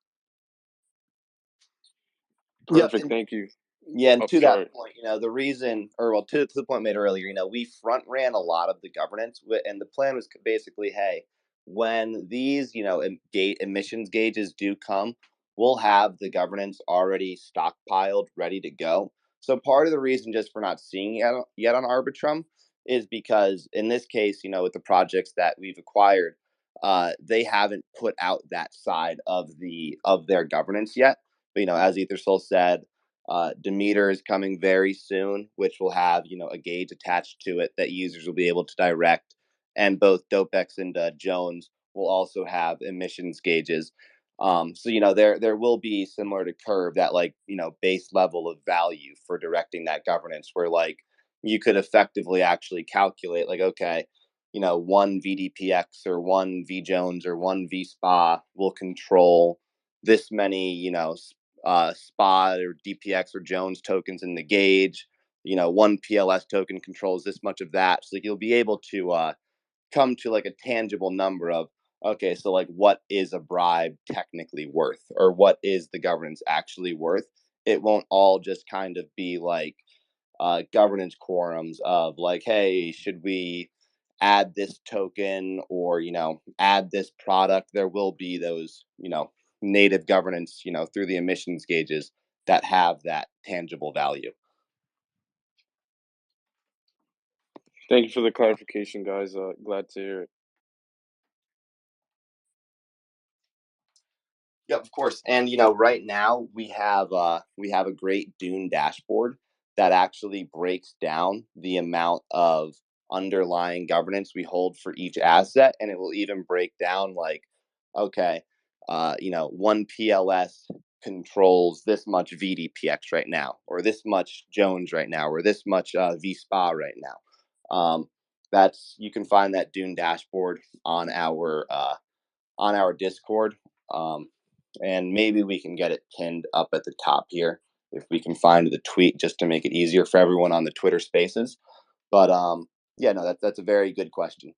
Perfect. Thank you. Yeah, and Oh, to sorry. that point, the reason, or well, to the point made earlier, we front ran a lot of the governance, and the plan was basically, hey, when these, emissions gauges do come, we'll have the governance already stockpiled, ready to go. So part of the reason just for not seeing it yet on Arbitrum is because in this case, with the projects that we've acquired, they haven't put out that side of their governance yet. But as EtherSoul said, Demeter is coming very soon, which will have a gauge attached to it that users will be able to direct, and both DopeX and Jones will also have emissions gauges. So there will be, similar to Curve, that like base level of value for directing that governance, where like you could effectively actually calculate like, okay, one VDPX or one V Jones or one V Spa will control this many spot or DPX or Jones tokens in the gauge. One PLS token controls this much of that. So you'll be able to come to like a tangible number of, okay, so like what is a bribe technically worth, or what is the governance actually worth? It won't all just kind of be like governance quorums of like, hey, should we add this token or add this product? There will be those native governance through the emissions gauges that have that tangible value. Thank you for the clarification, guys. Glad to hear it. Yep, of course. And right now we have a great Dune dashboard that actually breaks down the amount of underlying governance we hold for each asset, and it will even break down like, okay, one PLS controls this much VDPX right now, or this much Jones right now, or this much VSPA right now. That's, you can find that Dune dashboard on our Discord. And maybe we can get it pinned up at the top here if we can find the tweet, just to make it easier for everyone on the Twitter Spaces. But yeah, no, that's a very good question.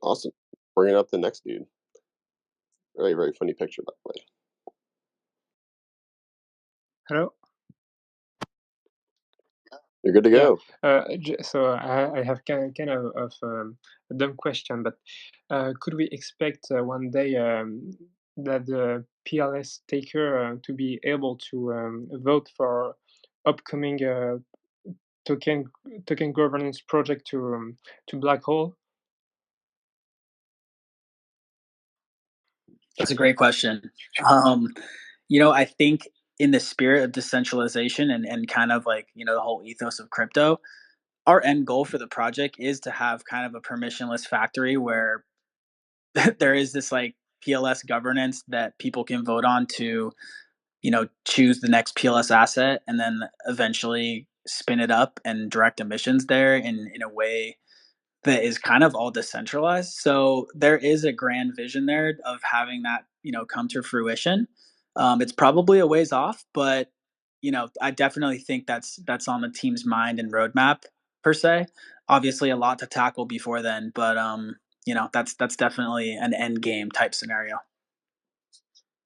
Awesome. Bringing up the next dude. Very, very funny picture, by the way. Hello. You're good to Yeah. go. So I have kind of a dumb question, but could we expect one day that the PLS taker to be able to vote for upcoming token token governance project to black hole? That's a great question. I think in the spirit of decentralization and kind of like, the whole ethos of crypto, our end goal for the project is to have kind of a permissionless factory where there is this like PLS governance that people can vote on to, choose the next PLS asset and then eventually spin it up and direct emissions there in a way that is kind of all decentralized. So there is a grand vision there of having that, come to fruition. It's probably a ways off, but I definitely think that's on the team's mind and roadmap per se. Obviously, a lot to tackle before then, but that's definitely an end game type scenario.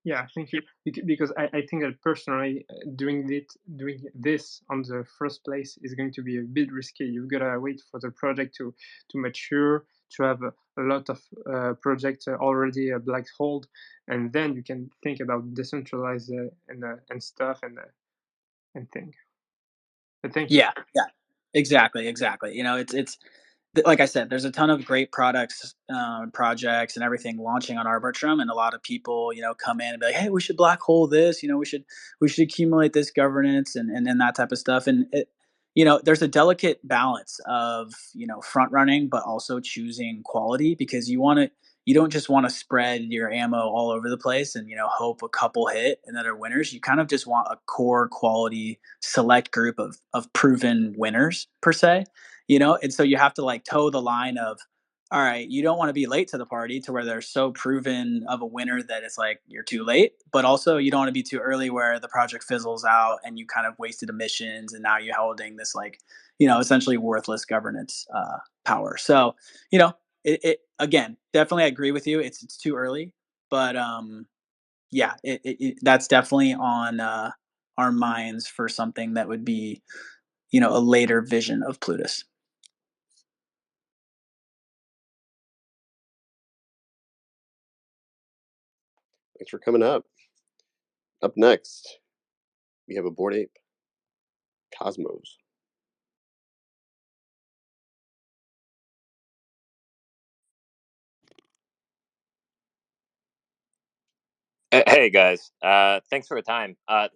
Yeah, thank you. Because I think that personally, doing this on the first place is going to be a bit risky. You've got to wait for the project to mature, to have a lot of projects already black hold, and then you can think about decentralize and stuff and think. But thank you. Yeah, exactly. It's like I said, there's a ton of great products, projects, and everything launching on Arbitrum, and a lot of people, come in and be like, "Hey, we should black hole this. We should accumulate this governance and that type of stuff." And there's a delicate balance of front running, but also choosing quality because you don't just want to spread your ammo all over the place and hope a couple hit and that are winners. You kind of just want a core quality select group of proven winners per se. And so you have to like toe the line of, all right, you don't want to be late to the party to where they're so proven of a winner that it's like you're too late, but also you don't want to be too early where the project fizzles out and you kind of wasted emissions and now you're holding this like essentially worthless governance power. So it again, definitely I agree with you, it's too early, but yeah, that's definitely on our minds for something that would be a later vision of Plutus. Thanks for coming up. Up next, we have a Bored Ape, Cosmos. Hey guys, thanks for the time. I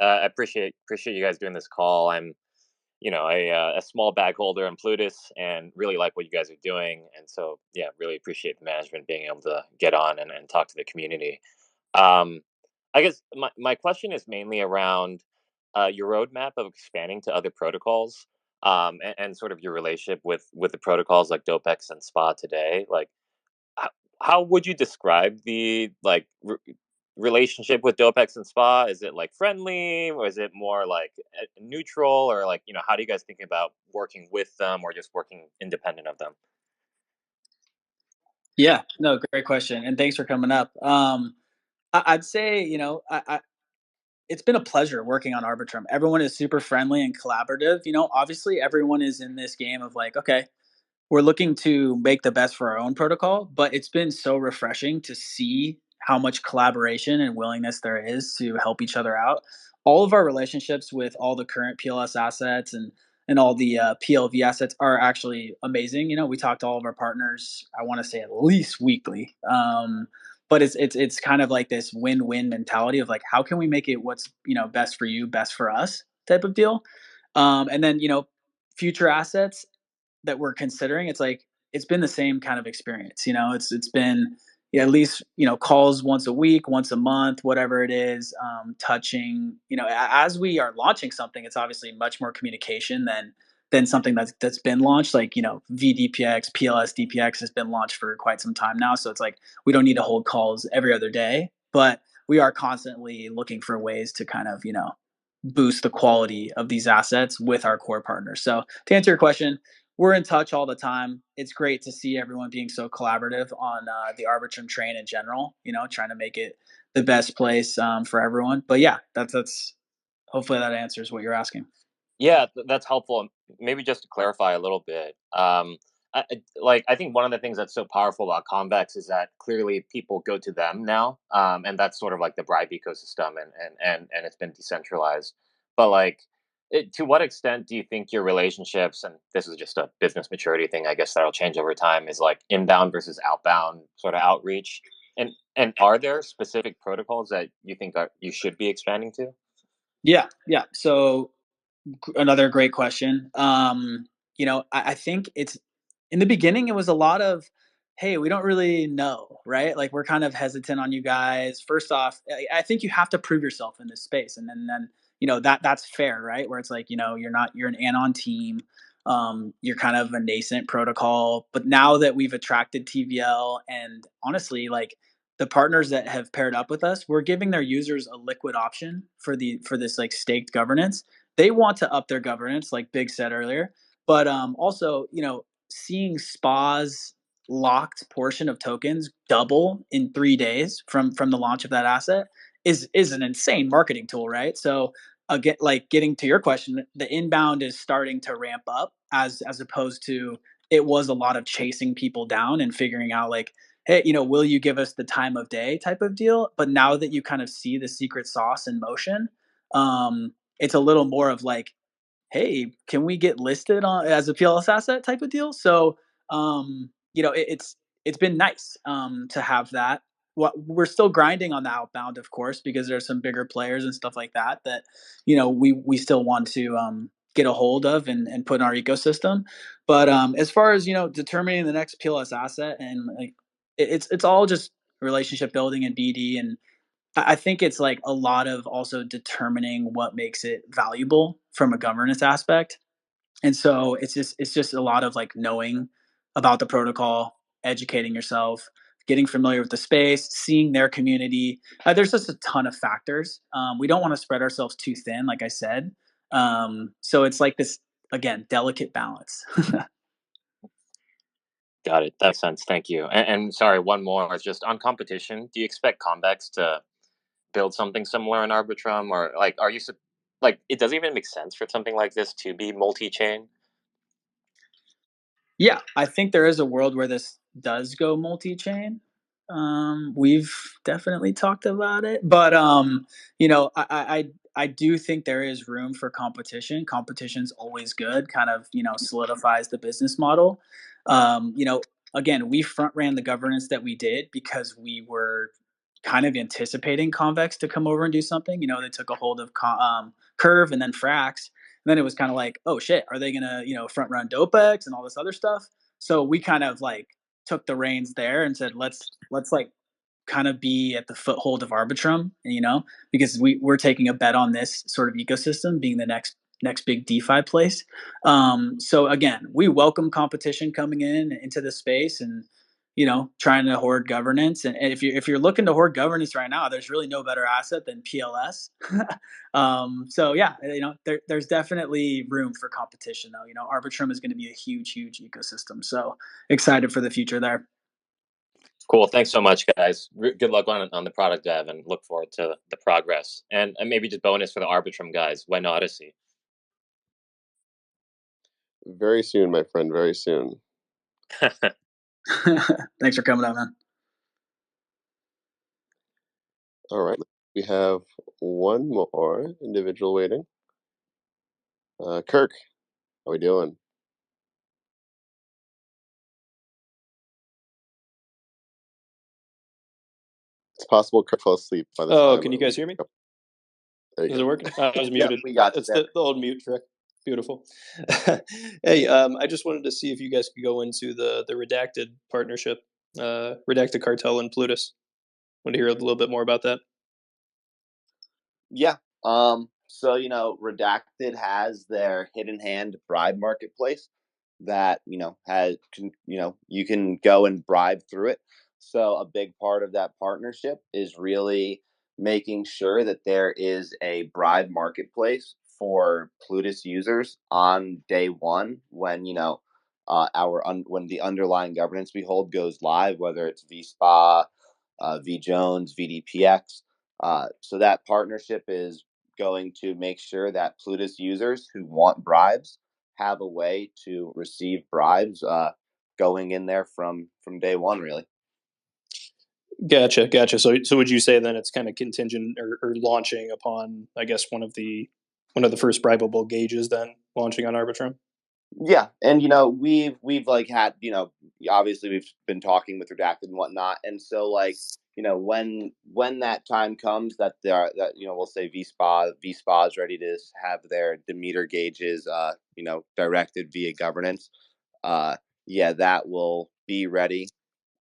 appreciate you guys doing this call. I'm, a small bag holder in Plutus, and really like what you guys are doing. And so, yeah, really appreciate the management being able to get on and talk to the community. Um, I guess my question is mainly around your roadmap of expanding to other protocols, and sort of your relationship with the protocols like DopeX and SPA today. Like, how, how would you describe the relationship with Dopex and Spa? Is it like friendly, or is it more like neutral, or like how do you guys think about working with them or just working independent of them? Yeah, no, great question, and thanks for coming up. I'd say it's been a pleasure working on Arbitrum. Everyone is super friendly and collaborative. Obviously, everyone is in this game of like, okay, we're looking to make the best for our own protocol, but it's been so refreshing to see how much collaboration and willingness there is to help each other out. All of our relationships with all the current PLS assets and all the PLV assets are actually amazing. We talk to all of our partners. I want to say at least weekly, but it's kind of like this win-win mentality of like, how can we make it what's best for you, best for us type of deal. And then future assets that we're considering, it's like it's been the same kind of experience. It's been at least calls once a week, once a month, whatever it is. Touching, as we are launching something, it's obviously much more communication than something that's been launched. Like VDPX, PLS DPX has been launched for quite some time now, so it's like we don't need to hold calls every other day, but we are constantly looking for ways to kind of boost the quality of these assets with our core partners. So to answer your question, we're in touch all the time. It's great to see everyone being so collaborative on the Arbitrum train in general. Trying to make it the best place for everyone. But yeah, that's hopefully that answers what you're asking. Yeah, that's helpful. Maybe just to clarify a little bit, I think one of the things that's so powerful about Convex is that clearly people go to them now, and that's sort of like the Bribe ecosystem, and it's been decentralized. But to what extent do you think your relationships, and this is just a business maturity thing, I guess that'll change over time, is like inbound versus outbound sort of outreach, and are there specific protocols that you think you should be expanding to? Yeah. So another great question. I think it's in the beginning, it was a lot of, hey, we don't really know, right? Like we're kind of hesitant on you guys. First off, I think you have to prove yourself in this space, and then that's fair, right? Where it's like you're an anon team. You're kind of a nascent protocol, but now that we've attracted TVL and honestly, like the partners that have paired up with us, we're giving their users a liquid option for this like staked governance. They want to up their governance, like Big said earlier, but also seeing SPA's locked portion of tokens double in 3 days from the launch of that asset is an insane marketing tool, right? So again, like getting to your question, the inbound is starting to ramp up as opposed to it was a lot of chasing people down and figuring out like, hey, will you give us the time of day type of deal? But now that you kind of see the secret sauce in motion, it's a little more of like, hey, can we get listed on as a PLS asset type of deal? So, it's been nice to have that. We're still grinding on the outbound, of course, because there's some bigger players and stuff like that we still want to get a hold of and put in our ecosystem. But as far as determining the next PLS asset and like it's all just relationship building and BD, and I think it's like a lot of also determining what makes it valuable from a governance aspect. And so it's just a lot of like knowing about the protocol, educating yourself, getting familiar with the space, seeing their community. There's just a ton of factors. We don't want to spread ourselves too thin, like I said. So it's like this again delicate balance. Got it. That makes sense. Thank you. And sorry, one more. It's just on competition. Do you expect Convex to build something similar in Arbitrum, or like, are you like, it doesn't even make sense for something like this to be multi-chain? Yeah, I think there is a world where this does go multi-chain. We've definitely talked about it, but I do think there is room for competition. Competition's always good, kind of solidifies the business model. Again, we front ran the governance that we did because we were kind of anticipating Convex to come over and do something. They took a hold of Curve and then Frax, and then it was kind of like, oh shit, are they gonna front run Dopex and all this other stuff? So we kind of like took the reins there and said, let's like kind of be at the foothold of Arbitrum, because we're taking a bet on this sort of ecosystem being the next big DeFi place. So again, we welcome competition coming into the space and trying to hoard governance. And if you're looking to hoard governance right now, there's really no better asset than PLS. So yeah, there's definitely room for competition though. Arbitrum is going to be a huge ecosystem. So excited for the future there. Cool. Thanks so much, guys. Good luck on the product dev, and look forward to the progress. And maybe just bonus for the Arbitrum guys, when Odyssey? Very soon, my friend. Very soon. Thanks for coming out, man. All right. We have one more individual waiting. Kirk, how we doing? It's possible Kirk fell asleep by the time. Oh, can you guys hear me? Is it working? I was muted. We got It's the old mute trick. Beautiful. Hey, I just wanted to see if you guys could go into the redacted partnership, redacted cartel and Plutus. Want to hear a little bit more about that? Yeah. So Redacted has their hidden hand bribe marketplace that has you can go and bribe through it. So a big part of that partnership is really making sure that there is a bribe marketplace for Plutus users on day one when when the underlying governance we hold goes live, whether it's VSPA, VJones, VDPX. So that partnership is going to make sure that Plutus users who want bribes have a way to receive bribes going in there from day one, really. Gotcha. So would you say then it's kind of contingent or launching upon, I guess, one of the first bribable gauges then launching on Arbitrum? Yeah, and we've like had obviously we've been talking with Redacted and whatnot, and so like when that time comes that we'll say VSPA is ready to have their Demeter gauges directed via governance, yeah, that will be ready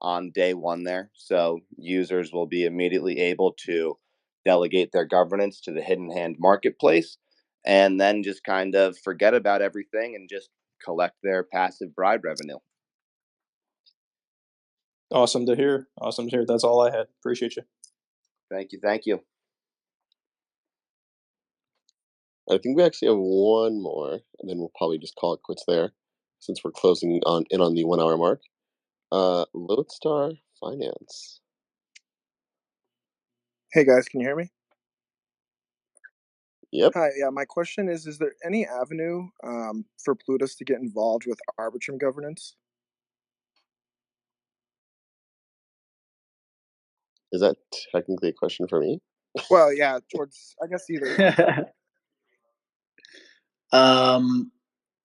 on day one there. So users will be immediately able to delegate their governance to the Hidden Hand marketplace and then just kind of forget about everything and just collect their passive bribe revenue. Awesome to hear. That's all I had. Appreciate you. Thank you. I think we actually have one more, and then we'll probably just call it quits there, since we're closing in on the 1 hour mark. Lodestar Finance. Hey guys, can you hear me? Yep. Hi, yeah, my question is there any avenue for Plutus to get involved with Arbitrum governance? Is that technically a question for me? Well, yeah, towards, I guess either.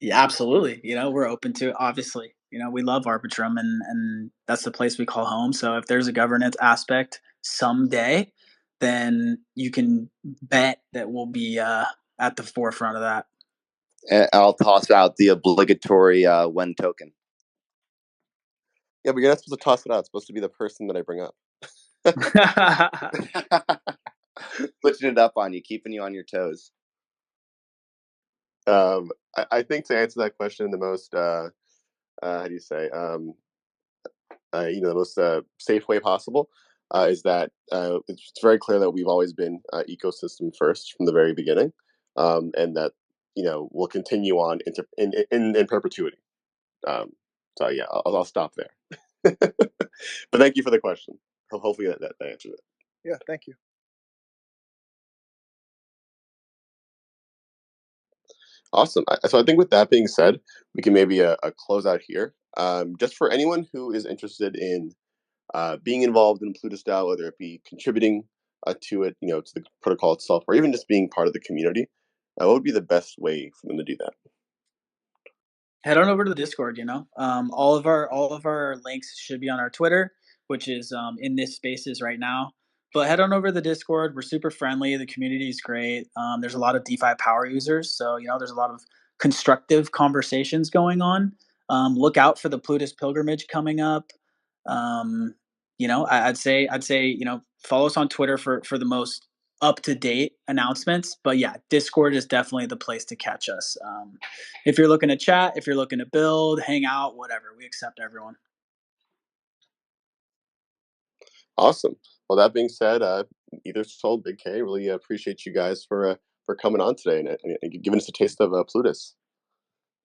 Yeah, absolutely. We're open to it, obviously. We love Arbitrum and that's the place we call home. So if there's a governance aspect someday, then you can bet that we'll be at the forefront of that. And I'll toss out the obligatory when token. Yeah, but you're not supposed to toss it out. It's supposed to be the person that I bring up. Switching it up on you, keeping you on your toes. I think to answer that question in the most, how do you say, the most safe way possible, is that it's very clear that we've always been ecosystem first from the very beginning, and that we'll continue on in perpetuity. So yeah, I'll stop there. But thank you for the question. Hopefully that answered it. Yeah, thank you. Awesome. So I think with that being said, we can maybe a close out here. Just for anyone who is interested in being involved in PlutusDAO, whether it be contributing to it, to the protocol itself, or even just being part of the community, what would be the best way for them to do that? Head on over to the Discord. All of our links should be on our Twitter, which is in this spaces right now. But head on over to the Discord. We're super friendly. The community is great. There's a lot of DeFi power users, so there's a lot of constructive conversations going on. Look out for the Plutus pilgrimage coming up. I'd say follow us on Twitter for the most up-to-date announcements. But yeah, Discord is definitely the place to catch us. If you're looking to chat, if you're looking to build, hang out, whatever, we accept everyone. Awesome. Well, that being said, Either Soul, Big K, really appreciate you guys for coming on today and giving us a taste of Plutus.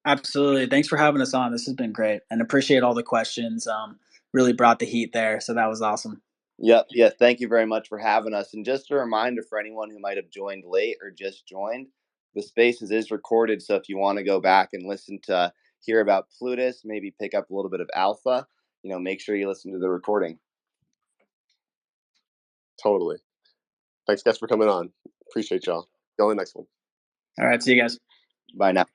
Absolutely. Thanks for having us on. This has been great, and appreciate all the questions. Really brought the heat there, so that was awesome. Yep. Yeah. Thank you very much for having us. And just a reminder for anyone who might have joined late or just joined, the Spaces is recorded. So if you want to go back and listen to hear about Plutus, maybe pick up a little bit of alpha, make sure you listen to the recording. Totally. Thanks, guys, for coming on. Appreciate y'all. See you on the next one. All right. See you guys. Bye now.